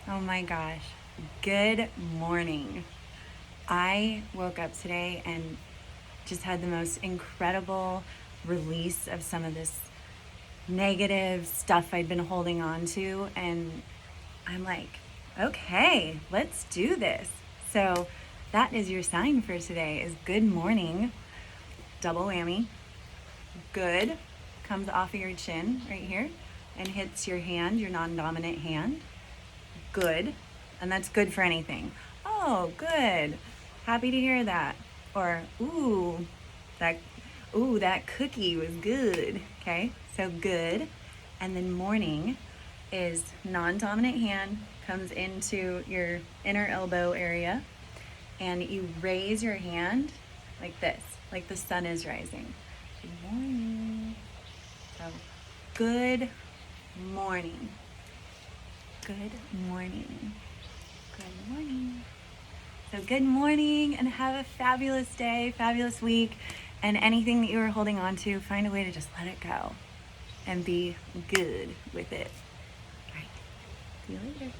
Oh my gosh. Good morning. I woke up today and just had the most incredible release of some of this negative stuff I'd been holding on to. And I'm like, okay, let's do this. So that is your sign for today is good morning. Double whammy. Good comes off of your chin right here and hits your hand, your non-dominant hand. Good, and that's good for anything. Oh, good. Happy to hear that. Or that that cookie was good. Okay? So good. And then morning is non-dominant hand comes into your inner elbow area and you raise your hand like this, like the sun is rising. Good morning. So good morning. Good morning. Good morning. So good morning and have a fabulous day, fabulous week, and anything that you are holding on to, find a way to just let it go and be good with it. All right. See you later.